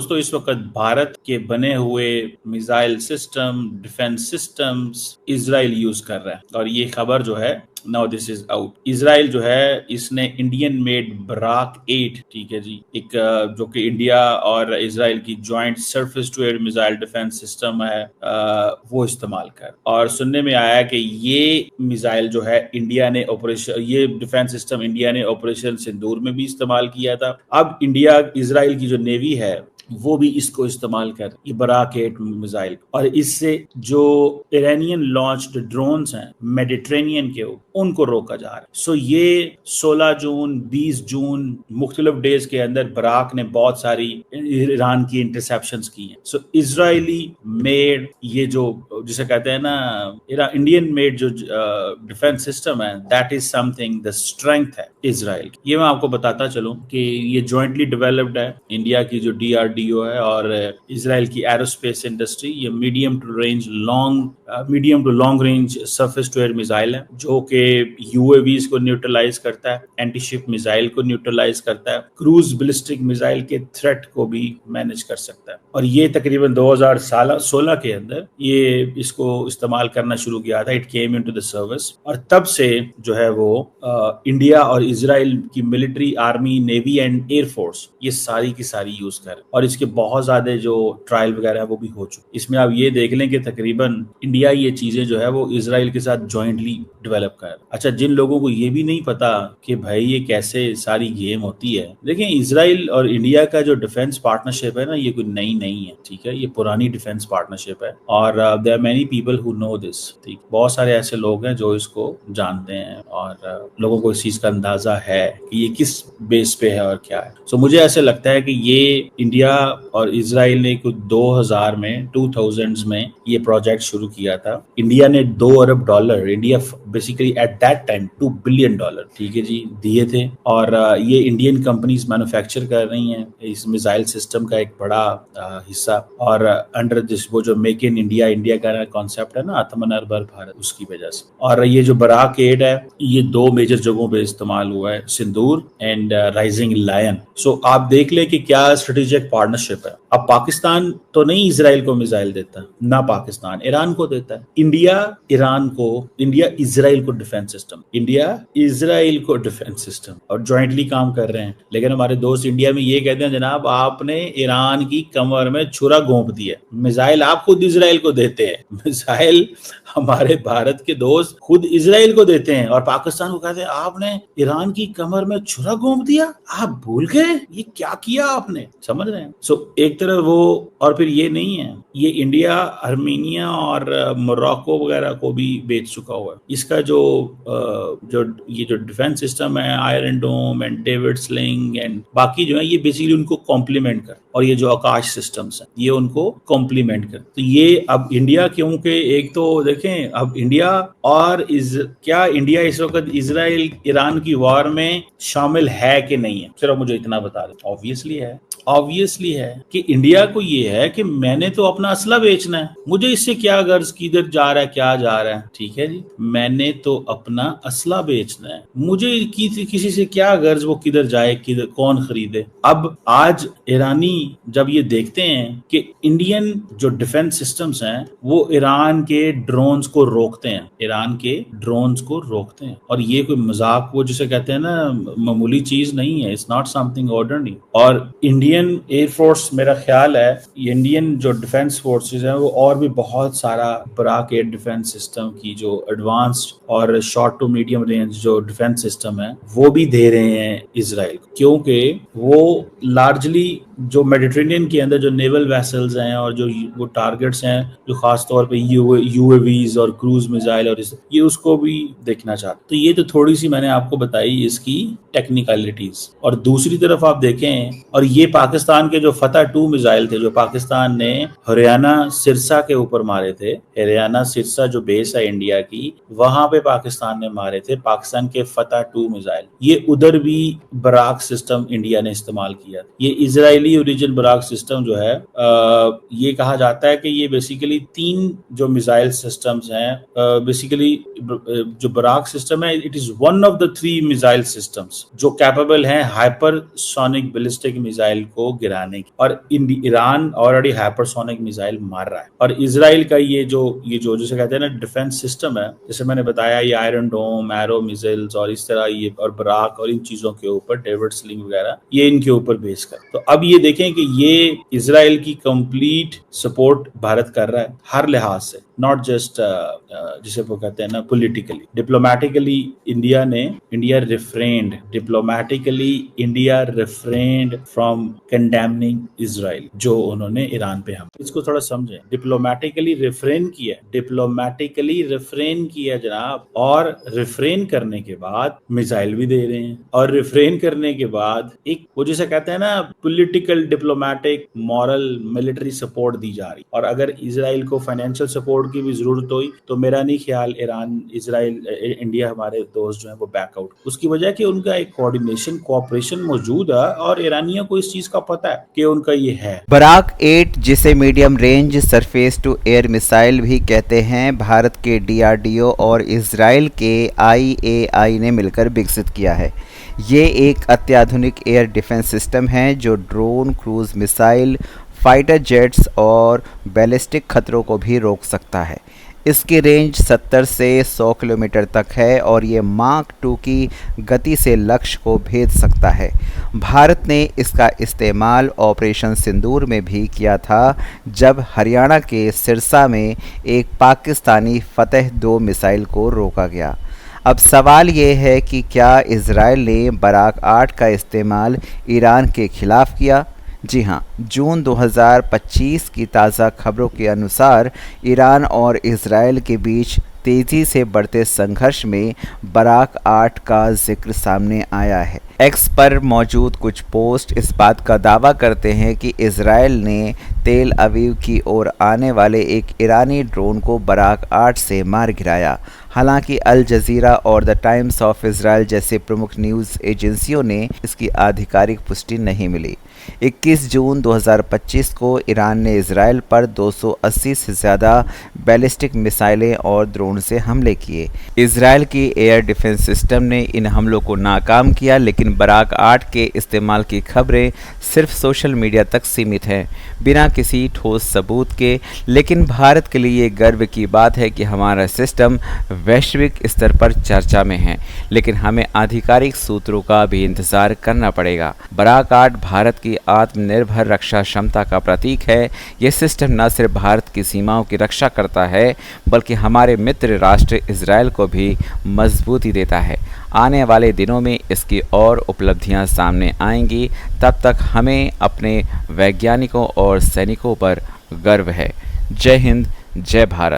दोस्तों इस वक्त भारत के बने हुए missile system, defence systems Israel use कर रहा है और ये खबर जो है now this is out. Israel जो है इसने इंडियन मेड बराक 8, ठीक है जी, एक जो कि इंडिया और इजराइल की joint surface to air missile defence system है, वो इस्तेमाल कर। और सुनने में आया कि ये मिसाइल जो है इंडिया ने ऑपरेशन, ये डिफेंस सिस्टम इंडिया ने ऑपरेशन सिंदूर में भी इस्तेमाल किया था। अब इंडिया इजराइल की जो नेवी है वो भी इसको इस्तेमाल कर, ये बराक 8 मिसाइल, और इससे जो इरानियन लॉन्च्ड ड्रोन्स हैं मेडिटेरेनियन के उनको रोका जा रहा है। सो ये 16 जून 20 जून मुख्तलिफ डेज के अंदर बराक ने बहुत सारी ईरान की इंटरसेप्शंस की हैं। सो इजरायली मेड ये जो जिसे कहते हैं ना इंडियन मेड जो डिफेंस सिस्टम है, that is something the strength है इजराइल। ये मैं आपको बताता चलूं कि ये जॉइंटली डेवलप्ड है, इंडिया की जो DRDO है और इजराइल की एरोस्पेस इंडस्ट्री। ये medium to long range surface to air missile है जो कि UAVs को न्यूट्रलाइज करता है, एंटी शिप मिसाइल को न्यूट्रलाइज करता है, क्रूज बैलिस्टिक मिसाइल के थ्रेट को भी मैनेज कर सकता है। और ये तकरीबन 2016 के अंदर ये इसको इस्तेमाल करना शुरू किया था। It came into the service और तब से जो है वो इंडिया और इजराइल की military, army, navy and air force ये सारी की सारी यूज कर, और इसके बहुत ज्यादा जो ट्रायल वगैरह है वो भी हो चुके। इसमें आप ये देख लें कि तकरीबन इंडिया ये चीजें जो है वो इजराइल के साथ जॉइंटली डेवलप कर। अच्छा, जिन लोगों को ये भी नहीं पता कि भाई ये कैसे सारी गेम होती है, देखें इजराइल और इंडिया का जो डिफेंस पार्टनरशिप है ना, ये कोई नई नहीं है, ठीक है, ये पुरानी डिफेंस पार्टनरशिप है और there are many people who know this. ठीक, बहुत सारे ऐसे लोग हैं जो इसको जानते हैं और लोगों को इस चीज का अंदाजा है कि ये किस बेस पे है और क्या है। सो मुझे ऐसे लगता है कि ये इंडिया और इजराइल ने कुछ 2000s में ये प्रोजेक्ट शुरू किया था। इंडिया ने $2 अरब, India basically at that time $2 billion, ठीक है जी, दिए थे। और ये इंडियन कंपनीज मैन्युफैक्चर कर रही हैं इस मिसाइल सिस्टम का एक बड़ा हिस्सा। और अंडर दिस वो जो मेक इन इंडिया, इंडिया का कॉन्सेप्ट है ना, आत्मनिर्भर भारत, उसकी वजह से। और ये जो बराक 8 है ये 2 मेजर जगहों पे इस्तेमाल हुआ है, सिंदूर एंड राइजिंग लायन। सो आप देख ले कि क्या स्ट्रेटेजिक पार्टनरशिप है। अब पाकिस्तान तो नहीं इजराइल को मिसाइल देता, ना पाकिस्तान ईरान को देता है। इंडिया इजराइल को डिफेंस सिस्टम, इंडिया इजराइल को डिफेंस सिस्टम, और ज्वाइंटली काम कर रहे हैं। लेकिन हमारे दोस्त इंडिया में ये कहते हैं जनाब आपने ईरान की कमर में छुरा घोंप दिया, मिसाइल आप खुद इजराइल को देते हैं। मिसाइल हमारे भारत के दोस्त खुद इजराइल को देते हैं और पाकिस्तान को कहते हैं आपने ईरान की कमर में छुरा घोंप दिया, आप भूल गए ये क्या किया आपने, समझ रहे हैं। सो एक तरह वो, और फिर ये नहीं है, ये इंडिया आर्मीनिया और मोरक्को वगैरह को भी बेच चुका हुआ है। इसका जो ये जो डिफेंस सिस्टम है, iron dome and David sling and बाकी जो है, ये बेसिकली उनको कॉम्प्लीमेंट कर, और ये जो आकाश सिस्टम्स हैं ये उनको कॉम्प्लीमेंट कर। तो ये अब इंडिया, क्योंकि एक तो देखें अब इंडिया और क्या इंडिया इस वक्त इजराइल ईरान की वॉर में शामिल है कि नहीं है, सिर्फ मुझे इतना बता दें। ऑब्वियसली है कि इंडिया को ये है कि मैंने तो अपना असला बेचना है, मुझे इससे क्या गर्ज, किधर जा रहा है, क्या जा रहा है, ठीक है जी, मैंने तो अपना असला बेचना है, मुझे किसी से क्या गर्ज वो किधर जाए, किधर कौन खरीदे। अब आज ईरानी जब ये देखते हैं कि इंडियन जो डिफेंस सिस्टम्स हैं वो ईरान के ड्रोन्स को रोकते हैं, और ये कोई मजाक, वो जिसे कहते हैं ना मामूली चीज नहीं है, इट्स नॉट समथिंग ऑर्डिनरी। और इंडियन एयरफोर्स, मेरा ख्याल है इंडियन जो डिफेंस फोर्सेस हैं वो और भी बहुत सारा बराक एयर डिफेंस सिस्टम की जो एडवांस्ड और शॉर्ट टू मीडियम रेंज जो डिफेंस सिस्टम है वो भी दे रहे हैं इजराइल, क्योंकि वो लार्जली जो मेडिटेरेनियन के अंदर जो नेवल वेसल्स हैं और जो वो टारगेट्स हैं जो खास तौर पे UAVs और क्रूज मिसाइल और ये उसको भी देखना चाहते। तो ये तो थोड़ी सी मैंने आपको बताई इसकी टेक्निकलिटीज। और दूसरी तरफ आप देखें, और ये पाकिस्तान के जो फतह 2 मिसाइल थे जो पाकिस्तान ने हरियाणा सिरसा के ऊपर मारे थे, हरियाणा सिरसा जो बेस है इंडिया की, वहां पे पाकिस्तान ने मारे थे पाकिस्तान के फतह 2 मिसाइल। ये उधर भी बराक सिस्टम इंडिया ने इस्तेमाल किया। ये इजरायली ओरिजिन बराक सिस्टम जो है, ये कहा जाता है कि ये बेसिकली 3 जो मिसाइल सिस्टम्स हैं, बेसिकली जो बराक सिस्टम है it is one of the 3 missile systems जो कैपेबल हैं हाइपरसोनिक बैलिस्टिक मिसाइल को गिराने की। और ईरान ऑलरेडी हाइपरसोनिक मिसाइल मार रहा है, और इजराइल का ये जो जिसे कहते हैं ना डिफेंस सिस्टम है, जैसे मैंने बताया ये आयरन डोम, एरो मिसाइल्स और इस तरह ये और बराक और इन चीजों के ऊपर डेविड स्लिंग वगैरह ये इनके ऊपर बेस कर। तो अब ये देखें कि ये इजराइल की कंप्लीट सपोर्ट भारत कर रहा है हर लिहाज से, नॉट जस्ट जिसे वो कहते हैं ना politically. Diplomatically India refrained from condemning Israel, जो उन्होंने ईरान पे हम, इसको थोड़ा समझें। डिप्लोमेटिकली रिफ्रेन किया जनाब, और रिफ्रेन करने के बाद मिसाइल भी दे रहे हैं, और रिफ्रेन करने के बाद एक वो जिसे कहते हैं ना political, diplomatic, moral, military support दी जा रही। और अगर इजराइल को फाइनेंशियल सपोर्ट की भी जरूरत हुई तो मेरा नहीं ख्याल ईरान, इजराइल, इंडिया हमारे दोस्त जो हैं वो बैकआउट, उसकी वजह कि उनका एक कोऑर्डिनेशन, कोऑपरेशन मौजूद है, और ईरानियों को इस चीज का पता है कि उनका ये है। बराक 8, जिसे medium range surface to air missile भी कहते हैं, भारत के DRDO और इजराइल के IAI ने मिलकर विकसित किया है। ये एक अत्याधुनिक एयर डिफेंस सिस्टम है जो drone, cruise missile, fighter jets और बैलिस्टिक खतरों को भी रोक सकता है। इसकी रेंज 70 से 100 किलोमीटर तक है और ये माक 2 की गति से लक्ष्य को भेद सकता है। भारत ने इसका इस्तेमाल ऑपरेशन सिंदूर में भी किया था, जब हरियाणा के सिरसा में एक पाकिस्तानी फतेह 2 मिसाइल को रोका गया। अब सवाल ये है कि क्या इजराइल ने बराक 8 का इस्तेमाल ईरान के खिलाफ किया? जी हाँ, जून 2025 की ताज़ा खबरों के अनुसार ईरान और इजराइल के बीच तेज़ी से बढ़ते संघर्ष में बराक 8 का जिक्र सामने आया है। एक्स पर मौजूद कुछ पोस्ट इस बात का दावा करते हैं कि इजराइल ने तेल अवीव की ओर आने वाले एक ईरानी ड्रोन को बराक 8 से मार गिराया। हालांकि अल जजीरा और द टाइम्स ऑफ इजराइल जैसे प्रमुख न्यूज़ एजेंसियों ने इसकी आधिकारिक पुष्टि नहीं मिली। 21 जून 2025 को ईरान ने इजराइल पर 280 से ज़्यादा बैलिस्टिक मिसाइलें और ड्रोन से हमले किए। इजराइल की एयर डिफेंस सिस्टम ने इन हमलों को नाकाम किया, लेकिन बराक 8 के इस्तेमाल की खबरें सिर्फ सोशल मीडिया तक सीमित हैं, बिना किसी ठोस सबूत के। लेकिन भारत के लिए गर्व की बात है कि हमारा सिस्टम वैश्विक स्तर पर चर्चा में है, लेकिन हमें आधिकारिक सूत्रों का भी इंतजार करना पड़ेगा। बराक 8 भारत की आत्मनिर्भर रक्षा क्षमता का प्रतीक है। ये सिस्टम न सिर्फ भारत की सीमाओं की रक्षा करता है, बल्कि हमारे मित्र राष्ट्र इजराइल को भी मजबूती देता है। आने वाले दिनों में इसकी और उपलब्धियां सामने आएंगी। तब तक हमें अपने वैज्ञानिकों और सैनिकों पर गर्व है। जय हिंद, जय भारत।